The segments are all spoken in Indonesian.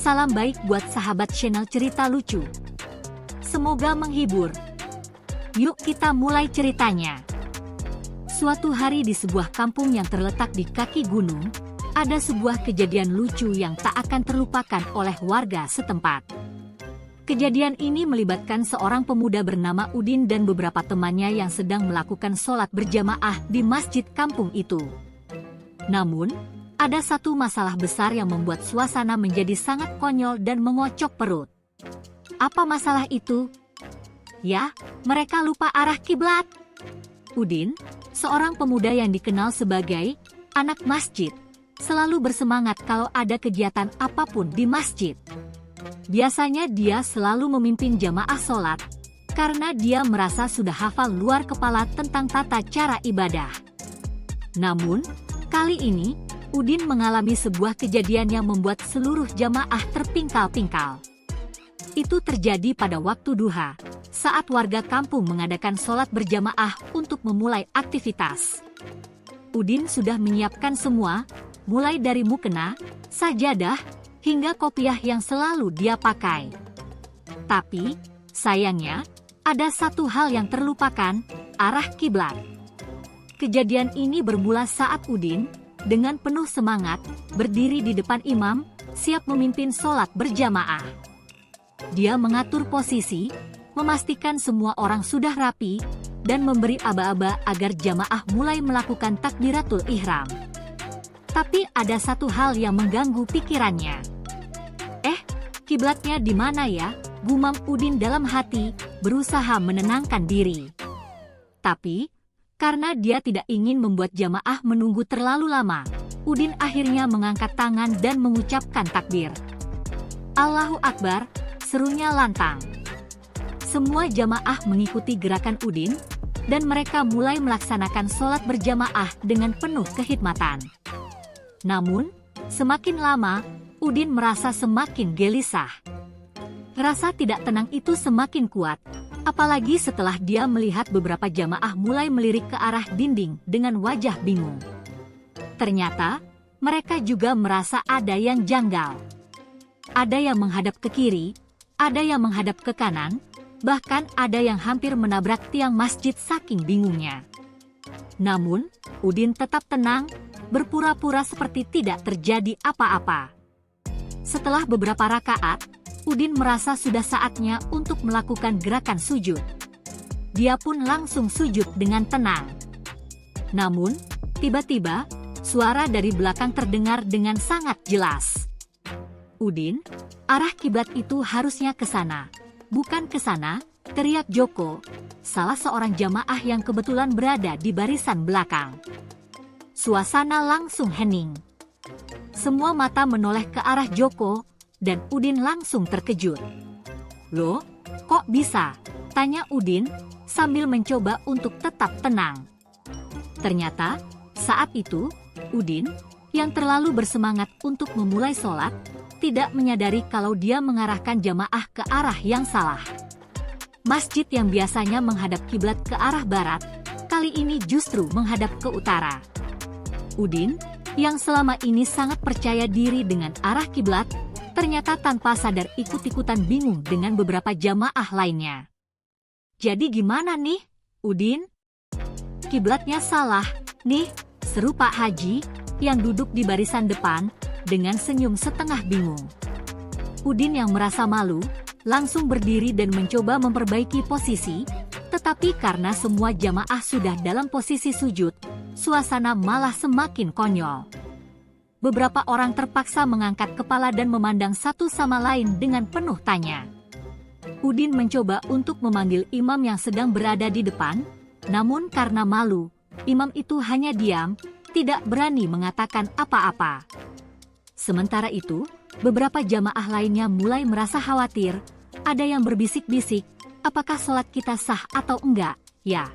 Salam baik buat sahabat channel cerita lucu. Semoga menghibur. Yuk kita mulai ceritanya. Suatu hari di sebuah kampung yang terletak di kaki gunung, ada sebuah kejadian lucu yang tak akan terlupakan oleh warga setempat. Kejadian ini melibatkan seorang pemuda bernama Udin dan beberapa temannya yang sedang melakukan sholat berjamaah di masjid kampung itu. Namun, ada satu masalah besar yang membuat suasana menjadi sangat konyol dan mengocok perut. Apa masalah itu? Ya, mereka lupa arah kiblat. Udin, seorang pemuda yang dikenal sebagai anak masjid, selalu bersemangat kalau ada kegiatan apapun di masjid. Biasanya dia selalu memimpin jamaah sholat, karena dia merasa sudah hafal luar kepala tentang tata cara ibadah. Namun, kali ini, Udin mengalami sebuah kejadian yang membuat seluruh jamaah terpingkal-pingkal. Itu terjadi pada waktu duha, saat warga kampung mengadakan sholat berjamaah untuk memulai aktivitas. Udin sudah menyiapkan semua, mulai dari mukena, sajadah, hingga kopiah yang selalu dia pakai. Tapi, sayangnya, ada satu hal yang terlupakan, arah kiblat. Kejadian ini bermula saat Udin, dengan penuh semangat, berdiri di depan imam, siap memimpin sholat berjamaah. Dia mengatur posisi, memastikan semua orang sudah rapi, dan memberi aba-aba agar jamaah mulai melakukan takbiratul ihram. Tapi ada satu hal yang mengganggu pikirannya. Kiblatnya di mana ya? Gumam Udin dalam hati, berusaha menenangkan diri. Tapi, karena dia tidak ingin membuat jamaah menunggu terlalu lama, Udin akhirnya mengangkat tangan dan mengucapkan takbir. Allahu Akbar, serunya lantang. Semua jamaah mengikuti gerakan Udin, dan mereka mulai melaksanakan sholat berjamaah dengan penuh kehikmatan. Namun, semakin lama, Udin merasa semakin gelisah. Rasa tidak tenang itu semakin kuat, apalagi setelah dia melihat beberapa jamaah mulai melirik ke arah dinding dengan wajah bingung. Ternyata, mereka juga merasa ada yang janggal. Ada yang menghadap ke kiri, ada yang menghadap ke kanan, bahkan ada yang hampir menabrak tiang masjid saking bingungnya. Namun, Udin tetap tenang, berpura-pura seperti tidak terjadi apa-apa. Setelah beberapa rakaat, Udin merasa sudah saatnya untuk melakukan gerakan sujud. Dia pun langsung sujud dengan tenang. Namun, tiba-tiba, suara dari belakang terdengar dengan sangat jelas. Udin, arah kiblat itu harusnya ke sana, bukan ke sana, teriak Joko, salah seorang jamaah yang kebetulan berada di barisan belakang. Suasana langsung hening. Semua mata menoleh ke arah Joko, dan Udin langsung terkejut. Loh, kok bisa? Tanya Udin, sambil mencoba untuk tetap tenang. Ternyata, saat itu, Udin, yang terlalu bersemangat untuk memulai sholat, tidak menyadari kalau dia mengarahkan jamaah ke arah yang salah. Masjid yang biasanya menghadap kiblat ke arah barat, kali ini justru menghadap ke utara. Udin, yang selama ini sangat percaya diri dengan arah kiblat, ternyata tanpa sadar ikut-ikutan bingung dengan beberapa jamaah lainnya. Jadi gimana nih, Udin? Kiblatnya salah, nih, seru Pak Haji, yang duduk di barisan depan, dengan senyum setengah bingung. Udin yang merasa malu, langsung berdiri dan mencoba memperbaiki posisi, tetapi karena semua jamaah sudah dalam posisi sujud, suasana malah semakin konyol. Beberapa orang terpaksa mengangkat kepala dan memandang satu sama lain dengan penuh tanya. Udin mencoba untuk memanggil imam yang sedang berada di depan, namun karena malu, imam itu hanya diam, tidak berani mengatakan apa-apa. Sementara itu, beberapa jamaah lainnya mulai merasa khawatir, ada yang berbisik-bisik, apakah sholat kita sah atau enggak, ya?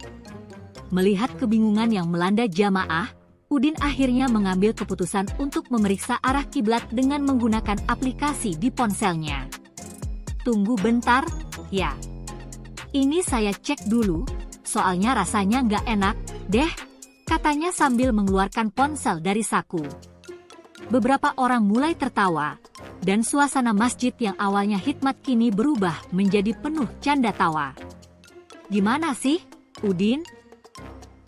Melihat kebingungan yang melanda jamaah, Udin akhirnya mengambil keputusan untuk memeriksa arah kiblat dengan menggunakan aplikasi di ponselnya. Tunggu bentar, ya. Ini saya cek dulu, soalnya rasanya nggak enak, deh, katanya sambil mengeluarkan ponsel dari saku. Beberapa orang mulai tertawa, dan suasana masjid yang awalnya hikmat kini berubah menjadi penuh canda tawa. "Gimana sih, Udin?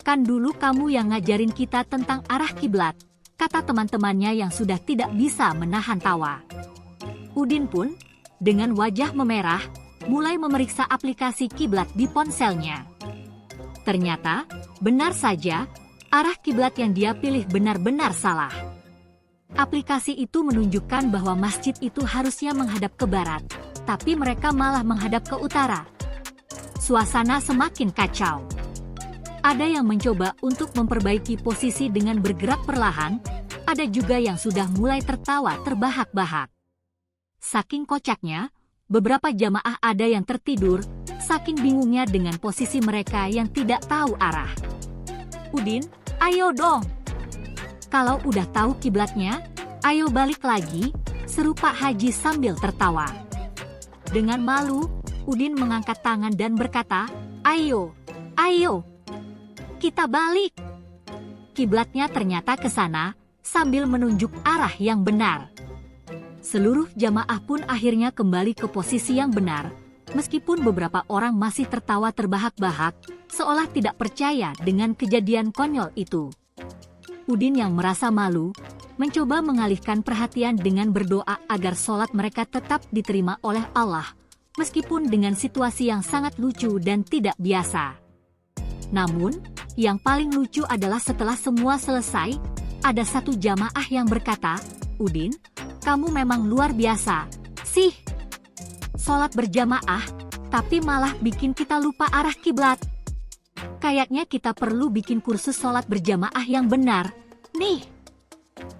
Kan dulu kamu yang ngajarin kita tentang arah kiblat," kata teman-temannya yang sudah tidak bisa menahan tawa. Udin pun, dengan wajah memerah, mulai memeriksa aplikasi kiblat di ponselnya. Ternyata, benar saja, arah kiblat yang dia pilih benar-benar salah. Aplikasi itu menunjukkan bahwa masjid itu harusnya menghadap ke barat, tapi mereka malah menghadap ke utara. Suasana semakin kacau. Ada yang mencoba untuk memperbaiki posisi dengan bergerak perlahan, ada juga yang sudah mulai tertawa terbahak-bahak. Saking kocaknya, beberapa jamaah ada yang tertidur, saking bingungnya dengan posisi mereka yang tidak tahu arah. "Udin, ayo dong. Kalau udah tahu kiblatnya, ayo balik lagi," seru Pak Haji sambil tertawa. Dengan malu, Udin mengangkat tangan dan berkata, "Ayo, ayo, kita balik." Kiblatnya ternyata ke sana, sambil menunjuk arah yang benar. Seluruh jamaah pun akhirnya kembali ke posisi yang benar, meskipun beberapa orang masih tertawa terbahak-bahak, seolah tidak percaya dengan kejadian konyol itu. Udin yang merasa malu, mencoba mengalihkan perhatian dengan berdoa agar sholat mereka tetap diterima oleh Allah, meskipun dengan situasi yang sangat lucu dan tidak biasa. Namun, yang paling lucu adalah setelah semua selesai, ada satu jamaah yang berkata, "Udin, kamu memang luar biasa sih. Sholat berjamaah, tapi malah bikin kita lupa arah kiblat. Kayaknya kita perlu bikin kursus sholat berjamaah yang benar, nih."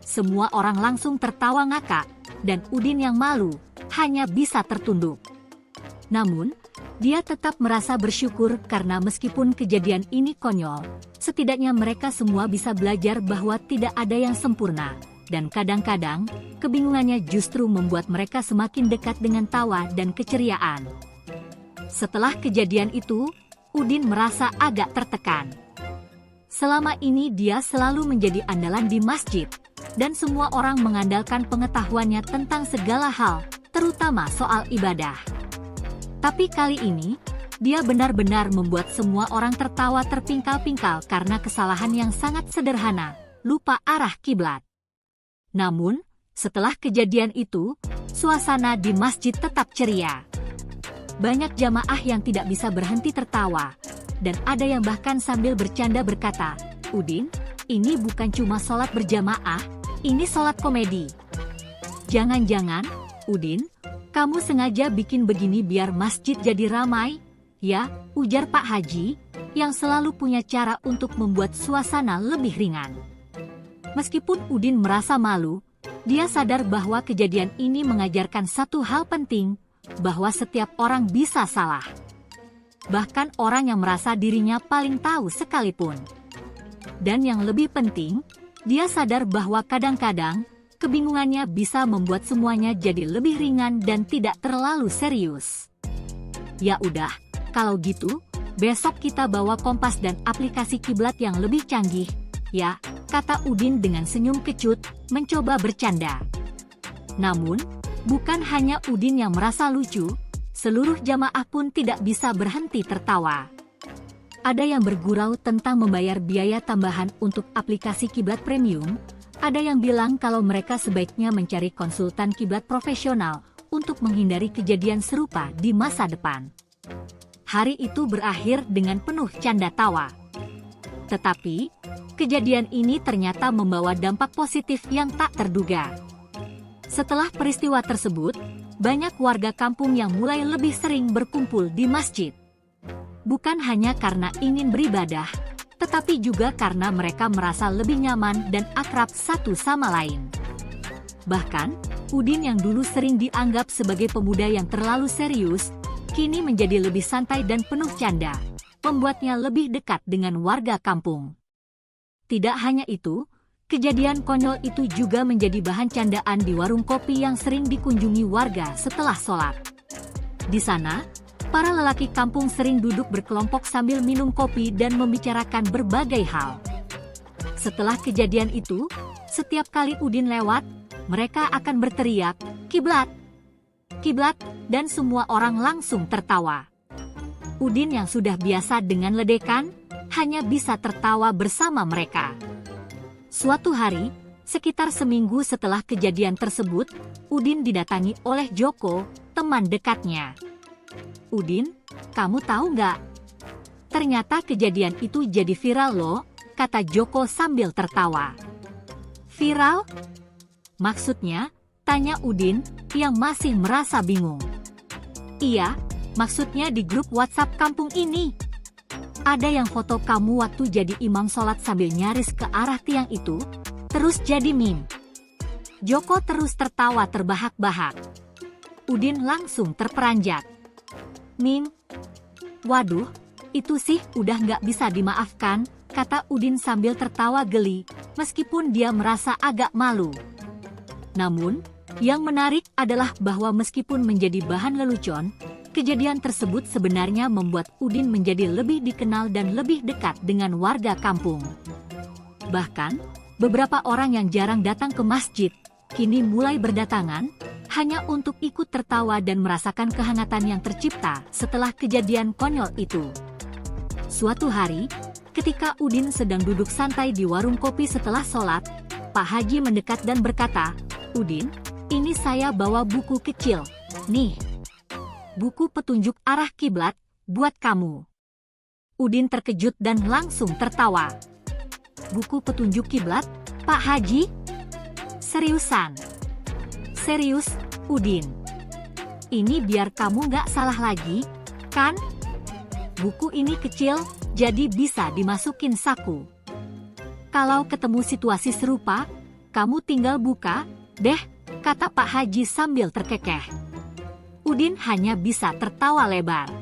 Semua orang langsung tertawa ngakak, dan Udin yang malu, hanya bisa tertunduk. Namun, dia tetap merasa bersyukur karena meskipun kejadian ini konyol, setidaknya mereka semua bisa belajar bahwa tidak ada yang sempurna, dan kadang-kadang, kebingungannya justru membuat mereka semakin dekat dengan tawa dan keceriaan. Setelah kejadian itu, Udin merasa agak tertekan. Selama ini dia selalu menjadi andalan di masjid, dan semua orang mengandalkan pengetahuannya tentang segala hal, terutama soal ibadah. Tapi kali ini, dia benar-benar membuat semua orang tertawa terpingkal-pingkal karena kesalahan yang sangat sederhana, lupa arah kiblat. Namun, setelah kejadian itu, suasana di masjid tetap ceria. Banyak jamaah yang tidak bisa berhenti tertawa, dan ada yang bahkan sambil bercanda berkata, "Udin, ini bukan cuma sholat berjamaah, ini sholat komedi. Jangan-jangan, Udin, kamu sengaja bikin begini biar masjid jadi ramai, ya?" ujar Pak Haji, yang selalu punya cara untuk membuat suasana lebih ringan. Meskipun Udin merasa malu, dia sadar bahwa kejadian ini mengajarkan satu hal penting, bahwa setiap orang bisa salah. Bahkan orang yang merasa dirinya paling tahu sekalipun. Dan yang lebih penting, dia sadar bahwa kadang-kadang, kebingungannya bisa membuat semuanya jadi lebih ringan dan tidak terlalu serius. "Ya udah, kalau gitu, besok kita bawa kompas dan aplikasi kiblat yang lebih canggih, ya," kata Udin dengan senyum kecut, mencoba bercanda. Namun, bukan hanya Udin yang merasa lucu, seluruh jamaah pun tidak bisa berhenti tertawa. Ada yang bergurau tentang membayar biaya tambahan untuk aplikasi kiblat premium, ada yang bilang kalau mereka sebaiknya mencari konsultan kiblat profesional untuk menghindari kejadian serupa di masa depan. Hari itu berakhir dengan penuh canda tawa. Tetapi, kejadian ini ternyata membawa dampak positif yang tak terduga. Setelah peristiwa tersebut, banyak warga kampung yang mulai lebih sering berkumpul di masjid. Bukan hanya karena ingin beribadah, tetapi juga karena mereka merasa lebih nyaman dan akrab satu sama lain. Bahkan, Udin yang dulu sering dianggap sebagai pemuda yang terlalu serius, kini menjadi lebih santai dan penuh canda, membuatnya lebih dekat dengan warga kampung. Tidak hanya itu, kejadian konyol itu juga menjadi bahan candaan di warung kopi yang sering dikunjungi warga setelah sholat. Di sana, para lelaki kampung sering duduk berkelompok sambil minum kopi dan membicarakan berbagai hal. Setelah kejadian itu, setiap kali Udin lewat, mereka akan berteriak, "Kiblat! Kiblat!" dan semua orang langsung tertawa. Udin yang sudah biasa dengan ledekan, hanya bisa tertawa bersama mereka. Suatu hari, sekitar seminggu setelah kejadian tersebut, Udin didatangi oleh Joko, teman dekatnya. "Udin, kamu tahu nggak? Ternyata kejadian itu jadi viral loh," kata Joko sambil tertawa. "Viral? Maksudnya?" tanya Udin, yang masih merasa bingung. "Iya, maksudnya di grup WhatsApp kampung ini. Ada yang foto kamu waktu jadi imam sholat sambil nyaris ke arah tiang itu, terus jadi meme." Joko terus tertawa terbahak-bahak. Udin langsung terperanjat. "Meme? Waduh, itu sih udah nggak bisa dimaafkan," kata Udin sambil tertawa geli, meskipun dia merasa agak malu. Namun, yang menarik adalah bahwa meskipun menjadi bahan lelucon, kejadian tersebut sebenarnya membuat Udin menjadi lebih dikenal dan lebih dekat dengan warga kampung. Bahkan, beberapa orang yang jarang datang ke masjid, kini mulai berdatangan, hanya untuk ikut tertawa dan merasakan kehangatan yang tercipta setelah kejadian konyol itu. Suatu hari, ketika Udin sedang duduk santai di warung kopi setelah sholat, Pak Haji mendekat dan berkata, "Udin, ini saya bawa buku kecil. Nih, buku petunjuk arah kiblat buat kamu." Udin terkejut dan langsung tertawa. "Buku petunjuk kiblat, Pak Haji? Seriusan?" "Serius, Udin. Ini biar kamu nggak salah lagi, kan? Buku ini kecil, jadi bisa dimasukin saku. Kalau ketemu situasi serupa, kamu tinggal buka deh," kata Pak Haji sambil terkekeh. Udin hanya bisa tertawa lebar.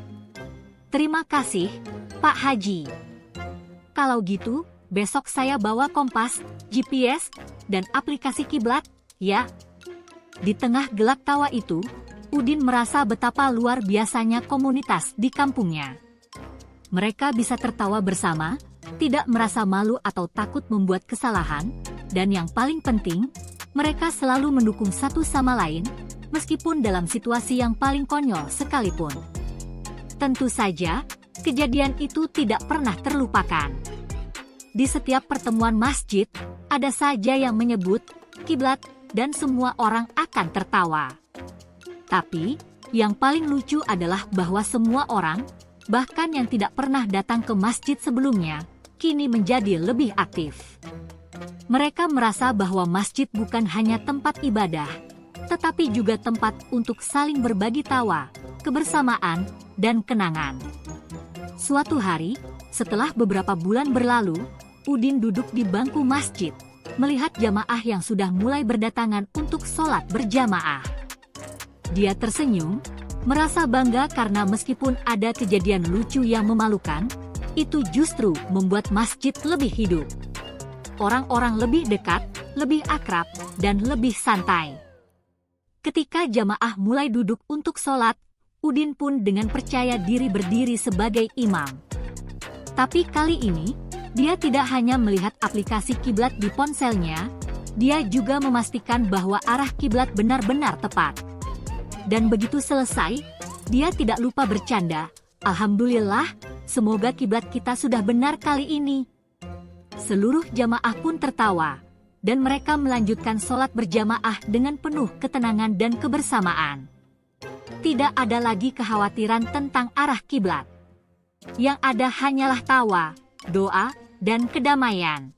"Terima kasih, Pak Haji. Kalau gitu, besok saya bawa kompas, GPS, dan aplikasi kiblat, ya." Di tengah gelak tawa itu, Udin merasa betapa luar biasanya komunitas di kampungnya. Mereka bisa tertawa bersama, tidak merasa malu atau takut membuat kesalahan, dan yang paling penting, mereka selalu mendukung satu sama lain, meskipun dalam situasi yang paling konyol sekalipun. Tentu saja, kejadian itu tidak pernah terlupakan. Di setiap pertemuan masjid, ada saja yang menyebut kiblat, dan semua orang akan tertawa. Tapi, yang paling lucu adalah bahwa semua orang, bahkan yang tidak pernah datang ke masjid sebelumnya, kini menjadi lebih aktif. Mereka merasa bahwa masjid bukan hanya tempat ibadah, tetapi juga tempat untuk saling berbagi tawa, kebersamaan, dan kenangan. Suatu hari, setelah beberapa bulan berlalu, Udin duduk di bangku masjid, melihat jamaah yang sudah mulai berdatangan untuk sholat berjamaah. Dia tersenyum, merasa bangga karena meskipun ada kejadian lucu yang memalukan, itu justru membuat masjid lebih hidup. Orang-orang lebih dekat, lebih akrab, dan lebih santai. Ketika jamaah mulai duduk untuk sholat, Udin pun dengan percaya diri berdiri sebagai imam. Tapi kali ini, dia tidak hanya melihat aplikasi kiblat di ponselnya, dia juga memastikan bahwa arah kiblat benar-benar tepat. Dan begitu selesai, dia tidak lupa bercanda, "Alhamdulillah, semoga kiblat kita sudah benar kali ini." Seluruh jamaah pun tertawa, dan mereka melanjutkan sholat berjamaah dengan penuh ketenangan dan kebersamaan. Tidak ada lagi kekhawatiran tentang arah kiblat. Yang ada hanyalah tawa, doa, dan kedamaian.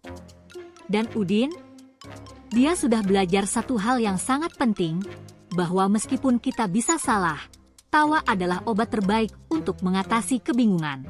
Dan Udin, dia sudah belajar satu hal yang sangat penting, bahwa meskipun kita bisa salah, tawa adalah obat terbaik untuk mengatasi kebingungan.